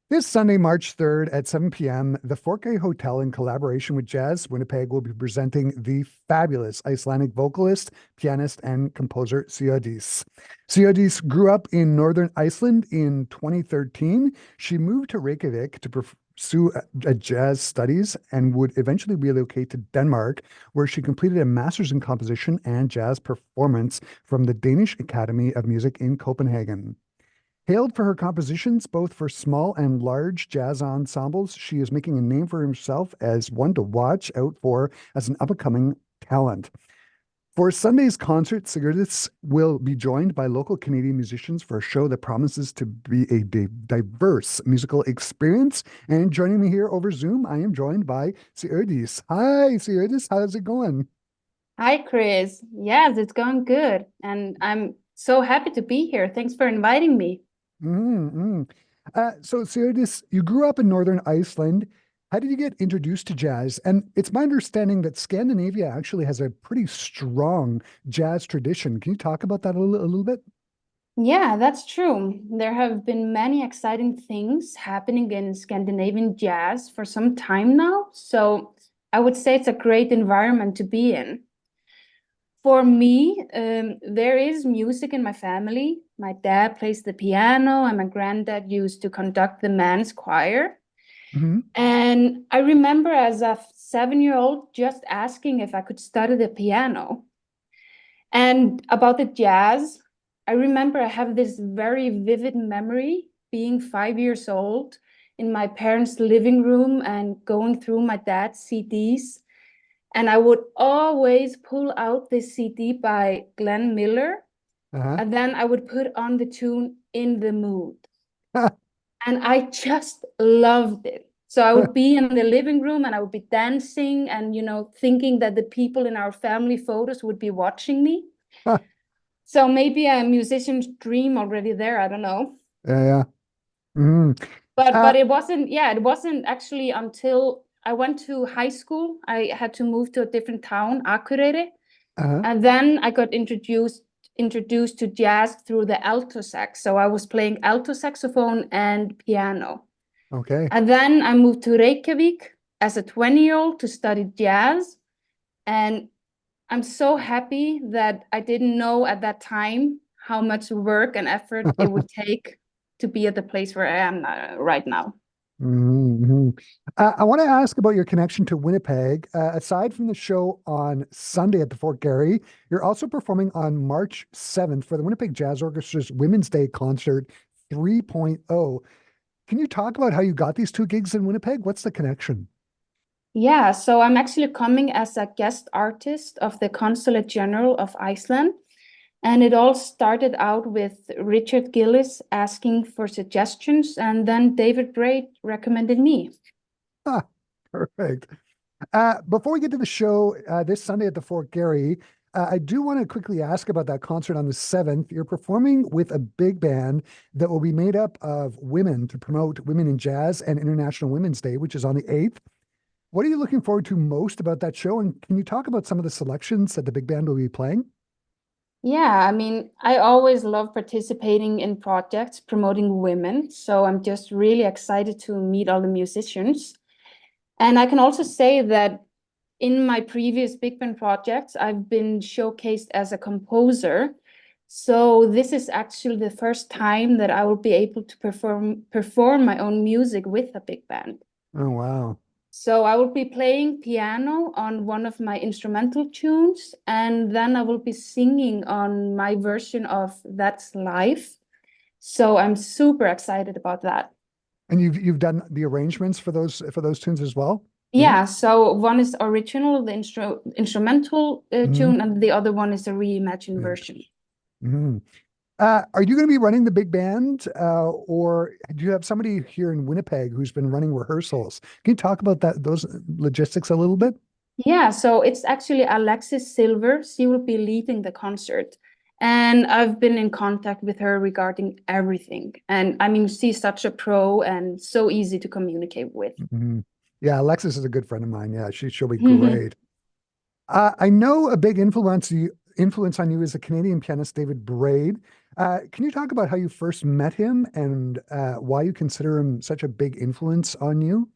This Sunday, March 3rd at 7 p.m., the Forte Hotel, in collaboration with Jazz Winnipeg, will be presenting the fabulous Icelandic vocalist, pianist, and composer Sigurdís. Sigurdís grew up in northern Iceland in 2013. She moved to Reykjavik to pursue jazz studies and would eventually relocate to Denmark, where she completed a master's in composition and jazz performance from the Danish Academy of Music in Copenhagen. Hailed for her compositions, both for small and large jazz ensembles, she is making a name for herself as one to watch out for as an up-and-coming talent. For Sunday's concert, Sigurdís will be joined by local Canadian musicians for a show that promises to be a diverse musical experience. And joining me here over Zoom, I am joined by Sigurdís. Hi, Sigurdís. How's it going? Hi, Chris. Yes, it's going good. And I'm so happy to be here. Thanks for inviting me. Mm-hmm. So, Sigurdís, you grew up in Northern Iceland. How did you get introduced to jazz? And it's my understanding that Scandinavia actually has a pretty strong jazz tradition. Can you talk about that a little bit? Yeah, that's true. There have been many exciting things happening in Scandinavian jazz for some time now. So I would say it's a great environment to be in. For me, there is music in my family. My dad plays the piano, and my granddad used to conduct the man's choir. Hmm. And I remember as a 7-year-old just asking if I could study the piano. And about the jazz, I remember I have this very vivid memory being 5 years old in my parents' living room and going through my dad's CDs. And I would always pull out this CD by Glenn Miller, Uh-huh. and then I would put on the tune In the Mood. And I just loved it. So I would be in the living room and I would be dancing and, thinking that the people in our family photos would be watching me. So maybe a musician's dream already there, I don't know. Yeah, yeah. Hmm. But it wasn't actually until I went to high school. I had to move to a different town, Akureyri, Uh-huh. and then I got introduced to jazz through the alto sax. So I was playing alto saxophone and piano. Okay. And then I moved to Reykjavik as a 20-year-old to study jazz. And I'm so happy that I didn't know at that time how much work and effort it would take to be at the place where I am right now. Hmm. I want to ask about your connection to Winnipeg. Aside from the show on Sunday at the Fort Garry, you're also performing on March 7th for the Winnipeg Jazz Orchestra's Women's Day Concert 3.0. Can you talk about how you got these two gigs in Winnipeg? What's the connection? Yeah, so I'm actually coming as a guest artist of the Consulate General of Iceland. And it all started out with Richard Gillis asking for suggestions, and then David Braid recommended me. Ah, perfect. Before we get to the show this Sunday at the Fort Garry, I do want to quickly ask about that concert on the 7th. You're performing with a big band that will be made up of women to promote Women in Jazz and International Women's Day, which is on the 8th. What are you looking forward to most about that show? And can you talk about some of the selections that the big band will be playing? Yeah, I mean, I always love participating in projects promoting women. So I'm just really excited to meet all the musicians. And I can also say that in my previous big band projects, I've been showcased as a composer. So this is actually the first time that I will be able to perform my own music with a big band. Oh, wow. So I will be playing piano on one of my instrumental tunes, and then I will be singing on my version of That's Life. So I'm super excited about that. And you've done the arrangements for those tunes as well? Yeah. Yeah, so one is original, the instrumental Hmm. tune, and the other one is a reimagined Yeah. version. Hmm. Are you going to be running the big band, or do you have somebody here in Winnipeg who's been running rehearsals? Can you talk about those logistics a little bit? Yeah, so it's actually Alexis Silver. She will be leading the concert. And I've been in contact with her regarding everything. And I mean, she's such a pro and so easy to communicate with. Mhm. Yeah, Alexis is a good friend of mine. Yeah, she'll be great. I know a big influence on you is a Canadian pianist, David Braid. Can you talk about how you first met him and why you consider him such a big influence on you?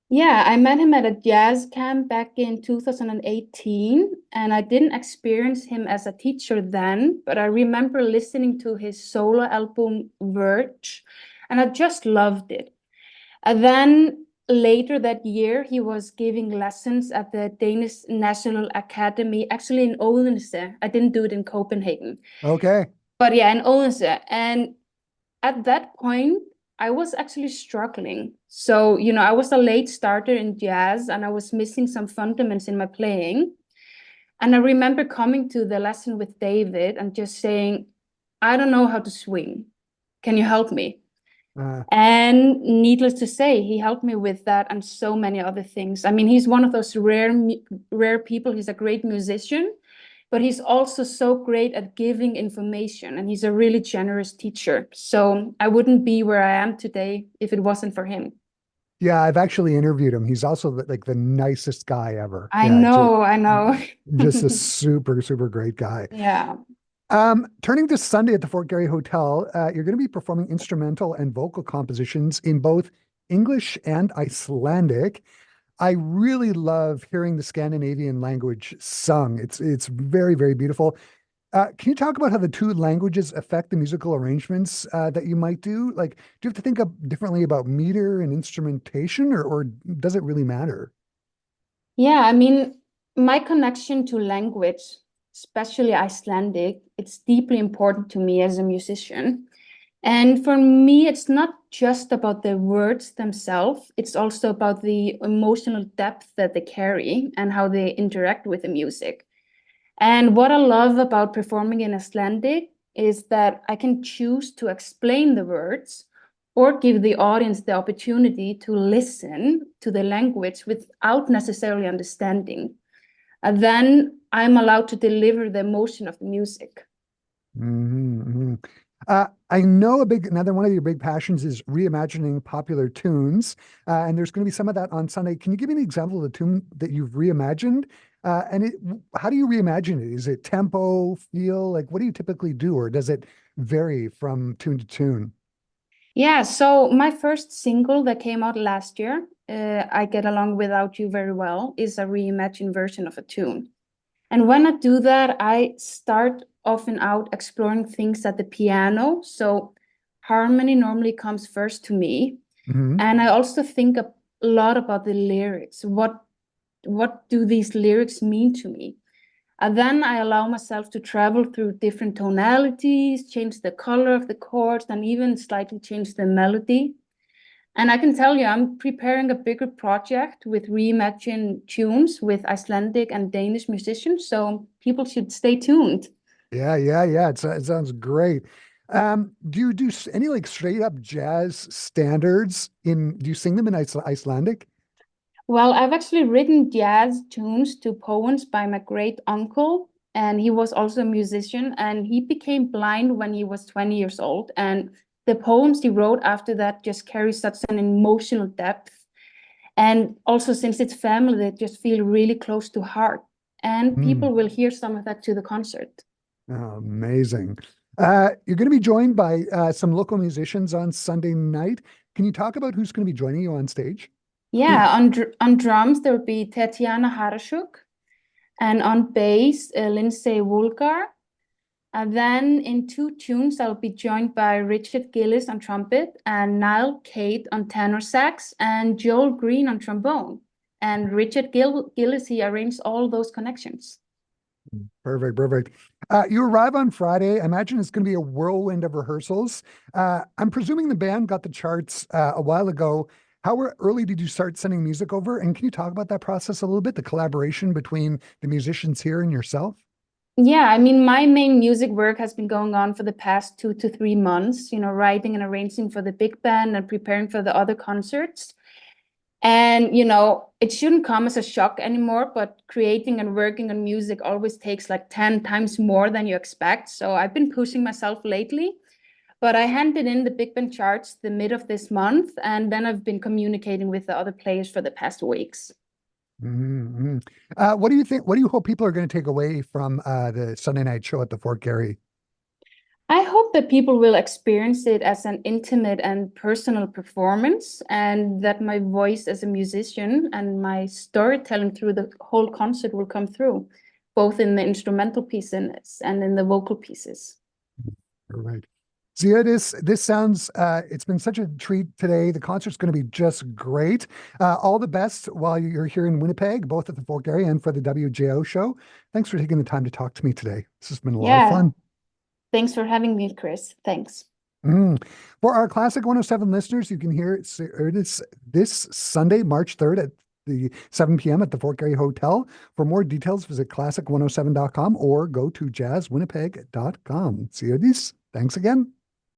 Yeah, I met him at a jazz camp back in 2018, and I didn't experience him as a teacher then, but I remember listening to his solo album Verge, and I just loved it. And then later that year, he was giving lessons at the Danish National Academy, actually in Odense. I didn't do it in Copenhagen, Okay. but yeah, in Odense. And at that point, I was actually struggling. So, I was a late starter in jazz and I was missing some fundamentals in my playing. And I remember coming to the lesson with David and just saying, I don't know how to swing. Can you help me? Uh, And needless to say, he helped me with that and so many other things. I mean, he's one of those rare people. He's a great musician, but he's also so great at giving information, and he's a really generous teacher. So I wouldn't be where I am today if it wasn't for him. yeah, I've actually interviewed him. He's also like the nicest guy ever. I Yeah, know, I know. just a super, super great guy. Yeah. Turning to Sunday at the Fort Garry Hotel, you're going to be performing instrumental and vocal compositions in both English and Icelandic. I really love hearing the Scandinavian language sung. It's very, very beautiful. Can you talk about how the two languages affect the musical arrangements that you might do? Like, do you have to think differently about meter and instrumentation, or does it really matter? Yeah, I mean, my connection to language, especially Icelandic, it's deeply important to me as a musician. And for me, it's not just about the words themselves, it's also about the emotional depth that they carry and how they interact with the music. And what I love about performing in Icelandic is that I can choose to explain the words or give the audience the opportunity to listen to the language without necessarily understanding. And then I'm allowed to deliver the emotion of the music. Hmm. I know another one of your big passions is reimagining popular tunes, and there's going to be some of that on Sunday. Can you give me an example of the tune that you've reimagined? How do you reimagine it? Is it tempo, feel? Like, what do you typically do, or does it vary from tune to tune? Yeah, so my first single that came out last year, I Get Along Without You Very Well, is a reimagined version of a tune. And when I do that, I start often out exploring things at the piano. So harmony normally comes first to me. Hmm. And I also think a lot about the lyrics. What do these lyrics mean to me? And then I allow myself to travel through different tonalities, change the color of the chords, and even slightly change the melody. And I can tell you, I'm preparing a bigger project with reimagined tunes with Icelandic and Danish musicians. So people should stay tuned. Yeah, yeah, yeah. It sounds great. Do you do any like straight up jazz standards do you sing them in Icelandic? Well, I've actually written jazz tunes to poems by my great uncle, and he was also a musician, and he became blind when he was 20 years old. And the poems he wrote after that just carry such an emotional depth. And also, since it's family, they just feel really close to heart. And Hmm. people will hear some of that to the concert. Oh, amazing. You're going to be joined by some local musicians on Sunday night. Can you talk about who's going to be joining you on stage? Yeah, on drums, there will be Tatiana Harashuk, and on bass, Lindsay Woolgar. And then in two tunes, I'll be joined by Richard Gillis on trumpet and Niall Cade on tenor sax and Joel Green on trombone. And Gillis, he arranged all those connections. Perfect, perfect. You arrive on Friday. I imagine it's going to be a whirlwind of rehearsals. I'm presuming the band got the charts a while ago. Early did you start sending music over? And can you talk about that process a little bit, the collaboration between the musicians here and yourself? Yeah, I mean, my main music work has been going on for the past 2 to 3 months, writing and arranging for the big band and preparing for the other concerts. And, it shouldn't come as a shock anymore, but creating and working on music always takes like 10 times more than you expect. So I've been pushing myself lately, but I handed in the Big Band charts the mid of this month, and then I've been communicating with the other players for the past weeks. Hmm. What do you think? What do you hope people are going to take away from the Sunday night show at the Fort Garry? I hope that people will experience it as an intimate and personal performance, and that my voice as a musician and my storytelling through the whole concert will come through, both in the instrumental pieces and in the vocal pieces. All right. Sigurdís, this sounds, it's been such a treat today. The concert's going to be just great. All the best while you're here in Winnipeg, both at the Folk area and for the WJO show. Thanks for taking the time to talk to me today. This has been a lot of fun. Thanks for having me, Chris. Thanks. For our Classic 107 listeners, you can hear Sigurdís this Sunday, March 3rd at the 7 p.m. at the Fort Garry Hotel. For more details, visit classic107.com or go to jazzwinnipeg.com. Sigurdís, thanks again.